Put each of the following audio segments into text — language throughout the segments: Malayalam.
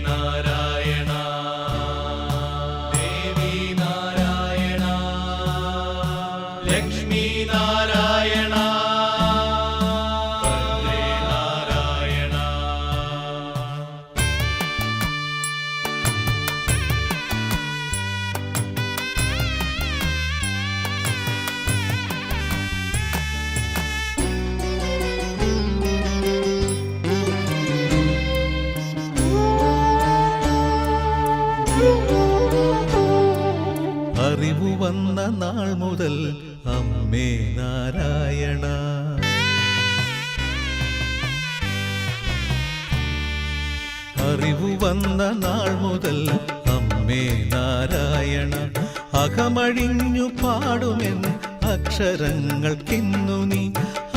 നാരായണ ദേവി നാരായണ ലക്ഷ്മി നാരായണ നാരായണ. അറിവു വന്ന നാൾ മുതൽ അമ്മേ നാരായണ അറിവു വന്ന നാൾ മുതൽ അമ്മേ നാരായണ അകമഴിഞ്ഞു പാടുമെൻ അക്ഷരങ്ങൾക്കിന്നു നീ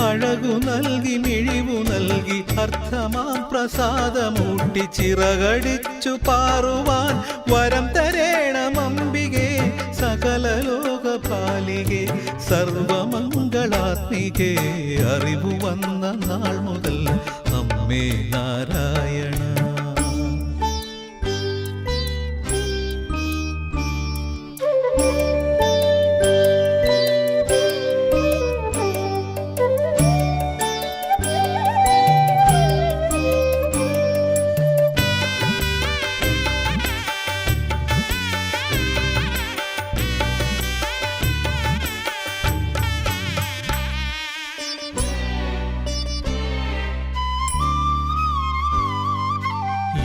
അഴകു നൽകി മിഴിവു നൽകി അർത്ഥമാം പ്രസാദമൂട്ടി ചിറകടിച്ചു പാറുവാൻ വരം തരേണമംബികേ സകല ലോകപാലികേ സർവമംഗളാത്മികേ അറിവു വന്ന നാൾ മുതൽ അമ്മേ നാരായണ.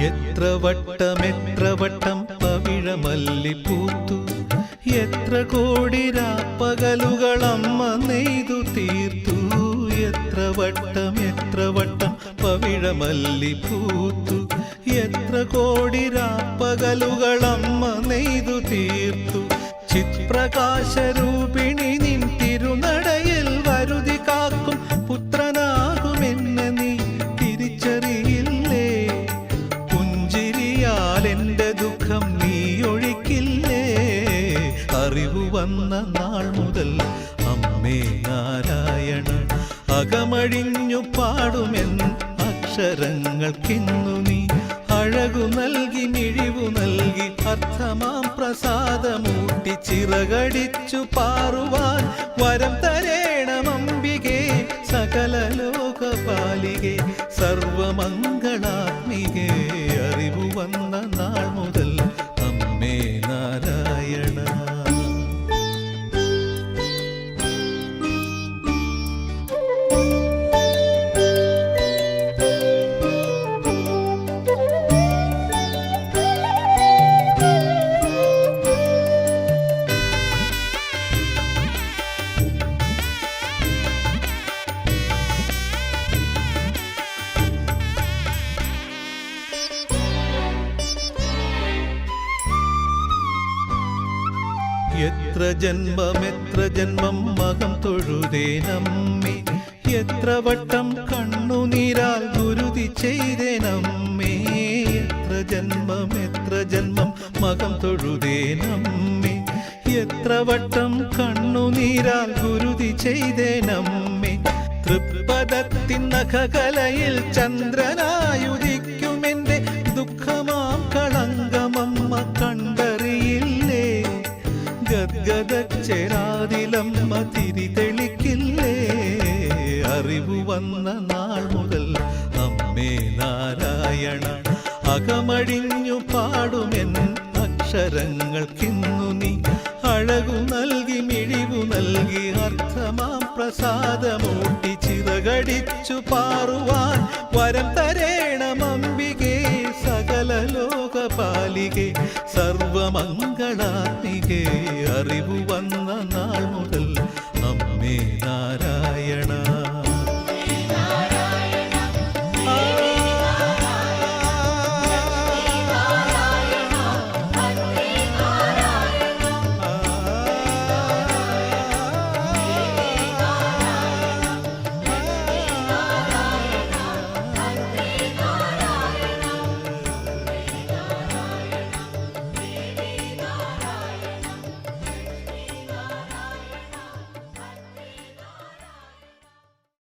എത്ര വട്ടം പവിഴമല്ലിപ്പൂത്തു എത്ര കോടി രാപ്പകലുകൾ അമ്മ നെയ്തു തീർത്തു. എത്ര വട്ടം പവിഴമല്ലിപ്പൂത്തു എത്ര കോടി രാപ്പകലുകൾ അമ്മ നെയ്തു തീർത്തു. ചിത്പ്രകാശരൂപിണി നിൻ തിരുനടയിൽ വരുതി കാക്കും പുത്രനാകുമെന്ന് നീ തിരിച്ചറിയില്ലേ. എന്റെ ദുഃഖം നീ ഒഴിക്കില്ലേ. അറിവു വന്ന നാൾ മുതൽ അമ്മേ നാരായണ അകമഴിഞ്ഞു പാടുമെൻ അക്ഷരങ്ങൾക്കിന്നു നീ അഴകു നൽകി മിഴിവു നൽകി അർത്ഥമാം പ്രസാദമൂട്ടി ചിറകടിച്ചു പാറുവാൻ വരം തരേണമംബികേ സകല ലോകപാലികേ സർവമംഗളാത്മികേ അറിവു വന്ന നാൾ മുതൽ അമ്മേ നാരായണ. എത്ര ജന്മം മകം തൊഴുതേനമ്മേ എത്ര വട്ടം കണ്ണുനീരാൽ ഗുരുതി ചെയ്തേനമ്മേ. എത്ര ജന്മം മകം തൊഴുതേനമ്മേ എത്ര വട്ടം കണ്ണുനീരാൽ ഗുരുതി ചെയ്തേനമ്മേ. തൃപ്പദത്തിൻ നഖകലയിൽ ചന്ദ്രനായുദിക്കുമെന്റെ ദുഃഖമാം കളങ്കമമ്മ കണ്ടറിയില്ലേ. ഗദ്ഗദച്ചേരാതിലമ്മ തിരി തെളിക്കില്ലേ. അറിവു വന്ന നാൾ മുതൽ അമ്മേ നാരായണ അകമഴിഞ്ഞു പാടുമെൻ അക്ഷരങ്ങൾക്കിന്നു നീ അഴകു നൽകി മിഴിവു നൽകി അർത്ഥമാം പ്രസാദമൂട്ടി ചിറകടിച്ചു പാറുവാൻ വരം തരേണമംബികേ സകല ലോകപാലികേ സർവമംഗളാത്മികേ അറിവു വന്ന നാൾ മുതൽ അമ്മേ നാരായണ.